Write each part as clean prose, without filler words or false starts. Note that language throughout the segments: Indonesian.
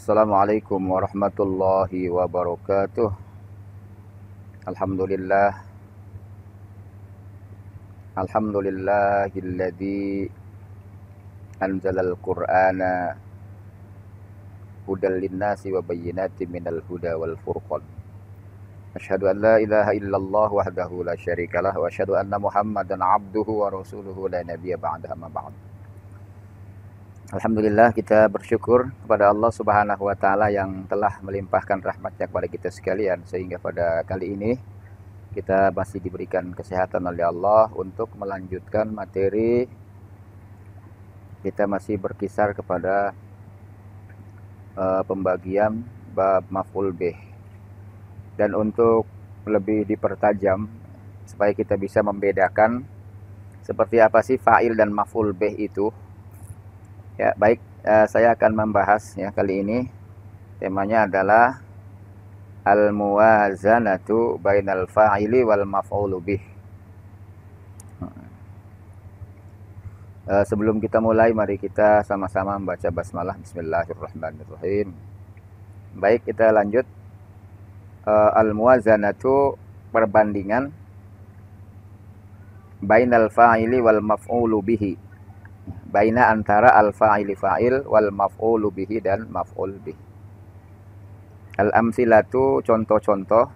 Assalamualaikum warahmatullahi wabarakatuh. Alhamdulillah. Alhamdulillahilladzi anzalal qur'ana hudal linnasi wa bayyinatin minal huda wal furqan. Asyhadu an la ilaha illallah wahdahu la syarikalah wa asyhadu anna Muhammadan abduhu wa rasuluhu la nabiyya ba'dahu ma ba'd. Alhamdulillah, kita bersyukur kepada Allah Subhanahu wa taala yang telah melimpahkan rahmatnya kepada kita sekalian, sehingga pada kali ini kita masih diberikan kesehatan oleh Allah untuk melanjutkan materi. Kita masih berkisar kepada pembagian bab maf'ul bih. Dan untuk lebih dipertajam supaya kita bisa membedakan seperti apa sih fa'il dan maf'ul bih itu. Ya, baik, saya akan membahas ya kali ini. Temanya adalah al-muwazanatu bainal fa'ili wal maf'ulu bih. Sebelum kita mulai, mari kita sama-sama membaca basmalah. Bismillahirrahmanirrahim. Baik, kita lanjut. Al-muwazanatu, perbandingan bainal fa'ili wal maf'ulu bihi. Baina antara al-fa'ili fa'il wal maf'ulu bihi dan maf'ul bih. Al-amsilatu, contoh-contoh.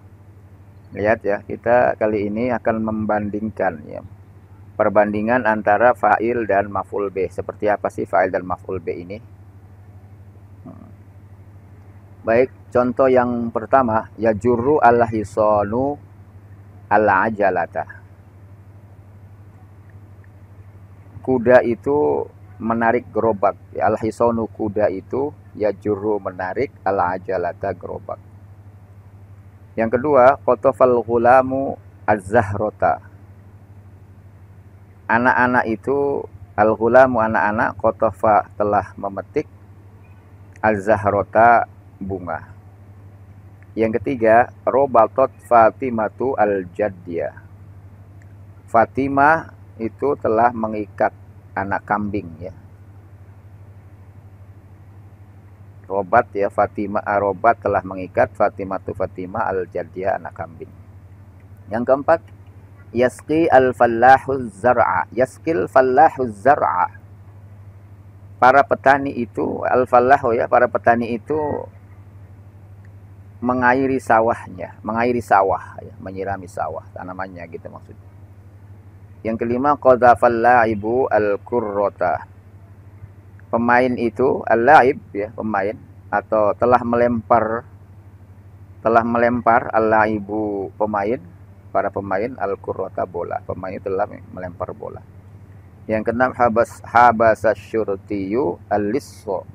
Lihat ya, kita kali ini akan membandingkan ya, perbandingan antara fa'il dan maf'ul bih. Seperti apa sih fa'il dan maf'ul bih ini? Baik, contoh yang pertama, yajurru al-hisanu al-ajalata. Kuda itu menarik gerobak. Al-hisanu, kuda itu, yajurru, menarik, al-ajalata, gerobak. Yang kedua, qatafal ghulamu az-zahrota. Anak-anak itu, al-ghulamu, anak-anak, qatafa, telah memetik, az-zahrota, bunga. Yang ketiga, robatot Fatimatu al-jaddiyah. Fatimah itu telah mengikat anak kambing ya. Robat ya, Fatimah, robat telah mengikat Fatimatu Fatimah al-jaddiyah, anak kambing. Yang keempat, yasqi al-fallahu zar'a. Yasqil fallahu zar'a. Para petani itu, al-fallahu ya, para petani itu mengairi sawahnya, mengairi sawah ya, menyirami sawah tanamannya gitu maksudnya. Yang kelima, qadzafal la'ibu al-kurrota. Pemain itu, al-la'ib ya, pemain, atau telah melempar al-la'ibu, pemain, para pemain, al-kurrota, bola. Pemain telah melempar bola. Yang keenam, habasa syurtiyu al-lisso.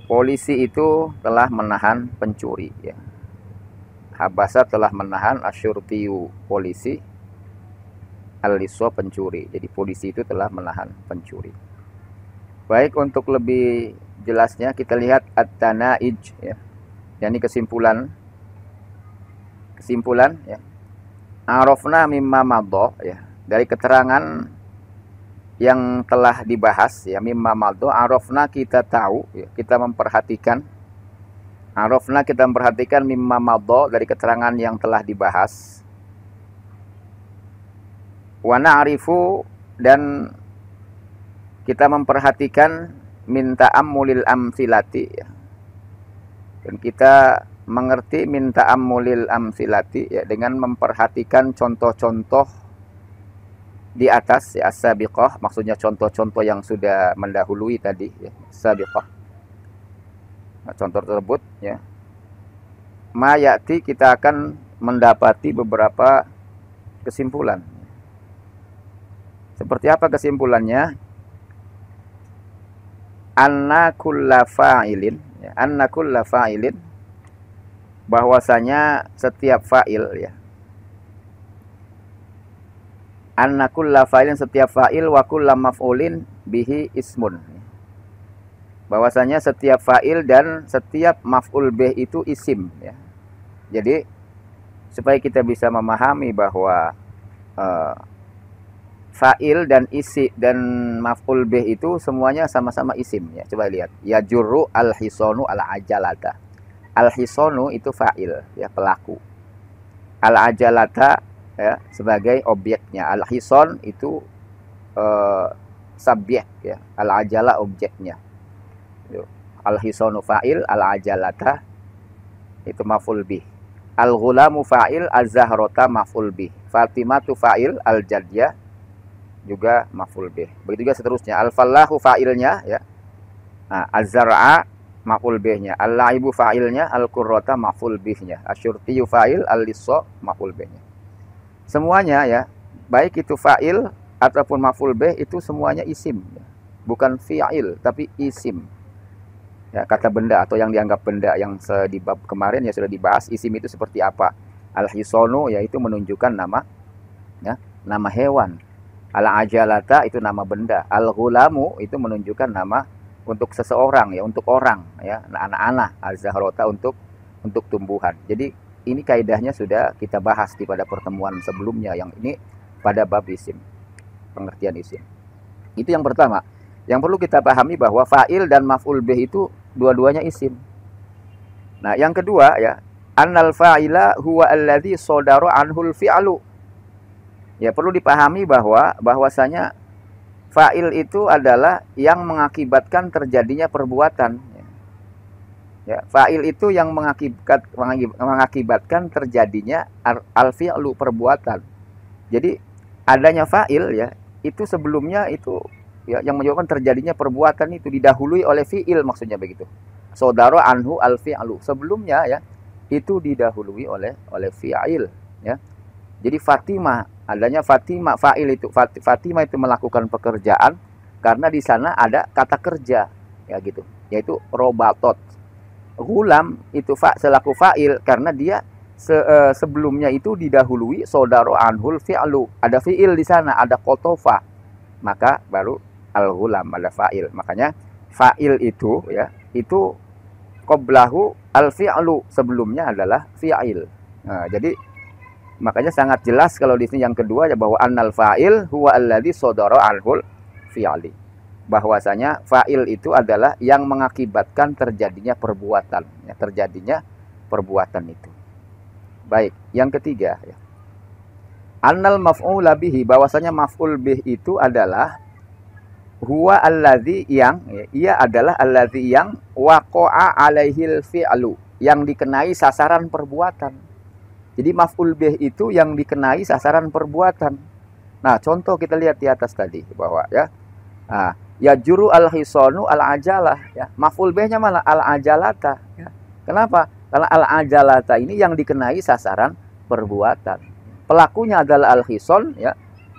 Polisi itu telah menahan pencuri ya. Habasa telah menahan, asyurtiyu, polisi, al-lisso, pencuri. Jadi polisi itu telah menahan pencuri. Baik, untuk lebih jelasnya kita lihat at-tanaij ya. Yani kesimpulan ya. Arafna mimma madha ya. Dari keterangan yang telah dibahas ya, mimma madha, arafna, kita tahu ya, kita memperhatikan. Arafna, kita memperhatikan, mimma madha, dari keterangan yang telah dibahas. Wa na'rifu, dan kita memperhatikan, min ta'ammulil amsilati ya. Dan kita mengerti min ta'ammulil amsilati ya, dengan memperhatikan contoh-contoh di atas ya, as-sabiqah, maksudnya contoh-contoh yang sudah mendahului tadi ya, sabiqah. Nah, contoh tersebut ya, mayati, kita akan mendapati beberapa kesimpulan. Seperti apa kesimpulannya? Anna kulla fa'ilin ya, anna kulla fa'ilin, bahwasanya setiap fa'il ya. Anna kulla fa'ilin, setiap fa'il, wa kulla maf'ulin bihi ismun. Bahwasanya setiap fa'il dan setiap maf'ul bih itu isim ya. Jadi supaya kita bisa memahami bahwa fa'il dan isi dan maf'ul bih itu semuanya sama-sama isim ya. Coba lihat. Ya jurru al-hisonu al-ajalata. Al-hisonu itu fa'il ya, pelaku. Al-ajalata ya sebagai objeknya. Al-hison itu subjek ya. Al-ajala objeknya. Al-hisonu fa'il, al-ajalata itu maf'ul bih. Al-ghulamu fa'il, az-zahrota maf'ul bih. Fatimatu fa'il, al-jadyah juga maf'ul bih. Begitu juga seterusnya. Al-fallahu fa'ilnya ya. Nah, az-zar'a maf'ul bihnya. Al-laibu fa'ilnya, al-qurrata maf'ul bihnya. Asyurtiyu fa'il, al-lisso maf'ul bihnya. Semuanya ya, baik itu fa'il ataupun maf'ul bih itu semuanya isim ya. Bukan fi'il tapi isim. Ya, kata benda atau yang dianggap benda yang di bab kemarin ya sudah dibahas isim itu seperti apa. Al-hisonu yaitu menunjukkan nama ya, nama hewan. Al-ajalata itu nama benda. Al-ghulamu itu menunjukkan nama untuk seseorang ya, untuk orang ya, anak-anak. Az-zahrota untuk tumbuhan. Jadi ini kaidahnya sudah kita bahas pada pertemuan sebelumnya yang ini pada bab isim. Pengertian isim. Itu yang pertama. Yang perlu kita pahami bahwa fa'il dan maf'ul bih itu dua-duanya isim. Nah, yang kedua ya, annal fa'ila huwa alladzi sadara anhul fi'lu. Ya, perlu dipahami bahwasanya fa'il itu adalah yang mengakibatkan terjadinya perbuatan. Ya, fa'il itu yang mengakibatkan terjadinya al-fi'lu, perbuatan. Jadi adanya fa'il ya, itu sebelumnya itu ya, yang menyebabkan terjadinya perbuatan itu didahului oleh fi'il, maksudnya begitu. Sodaro anhu al-fi'lu. Sebelumnya ya, itu didahului oleh fi'il ya. Jadi Fatimah, adanya Fatimah, fa'il itu Fatimah itu melakukan pekerjaan karena di sana ada kata kerja ya gitu, yaitu robatot. Ghulam itu selaku fa'il karena dia sebelumnya itu didahului sodaro anhul fi'lu. Ada fi'il di sana, ada kotofa. Maka baru al-ghulam, ada fa'il. Makanya fa'il itu ya, itu qoblahu al-fi'lu, sebelumnya adalah fi'il. Nah, jadi makanya sangat jelas kalau di sini yang kedua ya, bahwa annal fa'il huwa alladzi sodara anhul fi'li. Bahwasanya fa'il itu adalah yang mengakibatkan terjadinya perbuatan, ya, terjadinya perbuatan itu. Baik, yang ketiga ya. Annal maf'ula bihi, bahwasanya maf'ul bih itu adalah huwa alladzi yang ya, ia adalah alladzi yang waqa'a alaihil fi'lu, yang dikenai sasaran perbuatan. Jadi maf'ul bih itu yang dikenai sasaran perbuatan. Nah, contoh kita lihat di atas tadi bahwa ya, ya juru al-hisonu al-ajalah ya. Maf'ul bihnya malah al-ajalata ya. Kenapa? Karena al-ajalata ini yang dikenai sasaran perbuatan. Pelakunya adalah al-hison ya.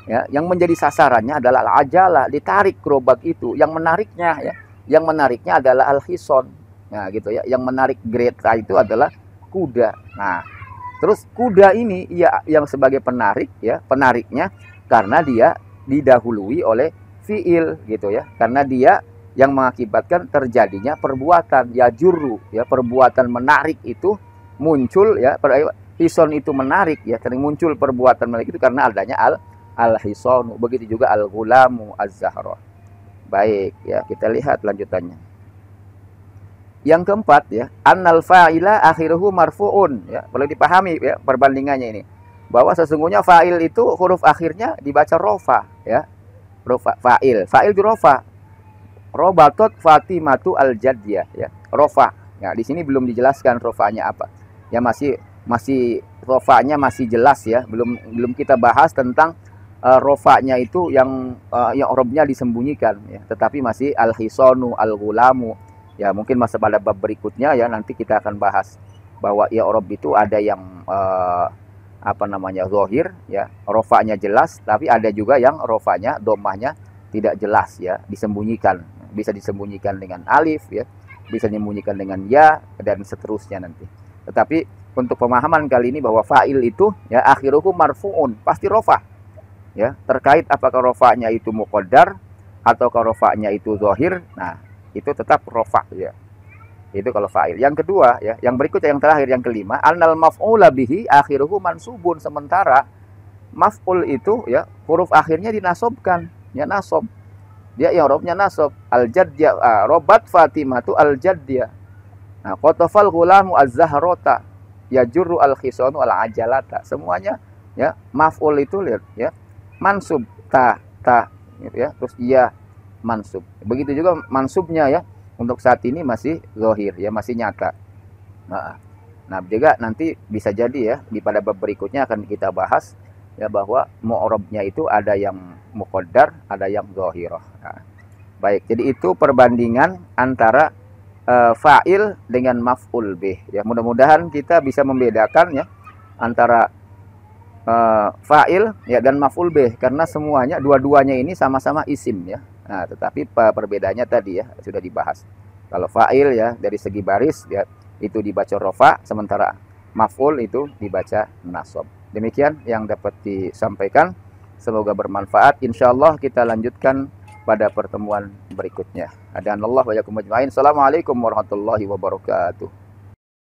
Ya, yang menjadi sasarannya adalah al-ajalah, ditarik gerobak itu. Yang menariknya adalah al-hison. Nah, gitu ya. Yang menarik kereta itu adalah kuda. Nah, terus kuda ini ya yang sebagai penarik ya, penariknya karena dia didahului oleh fiil gitu ya. Karena dia yang mengakibatkan terjadinya perbuatan ya juru ya, perbuatan menarik itu muncul ya, hison itu menarik ya, muncul perbuatan menarik itu karena adanya al-hisonu. Begitu juga al-ghulamu az-zahra. Baik ya, kita lihat lanjutannya. Yang keempat ya, annal fa'ila akhiruhu marfu'un ya. Perlu dipahami ya perbandingannya ini. Bahwa sesungguhnya fa'il itu huruf akhirnya dibaca rofa ya. Rofa fa'il. Fa'il di rofa. Robatot Fatimatu al-jadyah ya. Rofa. Ya, di sini belum dijelaskan rofanya apa. Ya masih rofanya masih jelas ya. Belum kita bahas tentang rofanya itu yang robnya disembunyikan ya. Tetapi masih al-hisonu, al-ghulamu. Ya mungkin masa pada bab berikutnya ya nanti kita akan bahas bahwa i'rab itu ada yang zahir ya, rofanya jelas, tapi ada juga yang rofanya domahnya tidak jelas ya, disembunyikan. Bisa disembunyikan dengan alif ya, bisa disembunyikan dengan ya dan seterusnya nanti. Tetapi untuk pemahaman kali ini bahwa fa'il itu ya akhiruhu marfu'un, pasti rofa. Ya, terkait apakah rofanya itu muqaddar atau rofanya itu zahir. Nah, itu tetap rofa ya. Itu kalau fa'il. Yang kedua ya, yang berikutnya yang terakhir yang kelima, annal maf'ula bihi akhiruhu mansubun, sementara maf'ul itu ya huruf akhirnya dinasobkan, ya nasob. Dia i'rabnya nasob. Al-jaddiyah, robat Fatimatu al-jaddiyah. Nah, qatafal ghulamu az-zahrata, yajurru al-khisanu al-ajalata. Semuanya ya maf'ul itu lihat ya. Mansub ta gitu ya. Terus iya mansub. Begitu juga mansubnya ya. Untuk saat ini masih zahir ya, masih nyata. Nah, juga nanti bisa jadi ya di pada bab berikutnya akan kita bahas ya bahwa mu'rabnya itu ada yang muqaddar, ada yang zahirah. Nah, baik, jadi itu perbandingan antara fa'il dengan maf'ul bih. Ya, mudah-mudahan kita bisa membedakan ya antara fa'il ya dan maf'ul bih karena semuanya dua-duanya ini sama-sama isim ya. Nah, tetapi perbedaannya tadi ya sudah dibahas. Kalau fa'il ya dari segi baris ya itu dibaca rofa, sementara maf'ul itu dibaca nasab. Demikian yang dapat disampaikan. Semoga bermanfaat. Insyaallah kita lanjutkan pada pertemuan berikutnya. Adanallahu wa yakum ajmain. Assalamualaikum warahmatullahi wabarakatuh.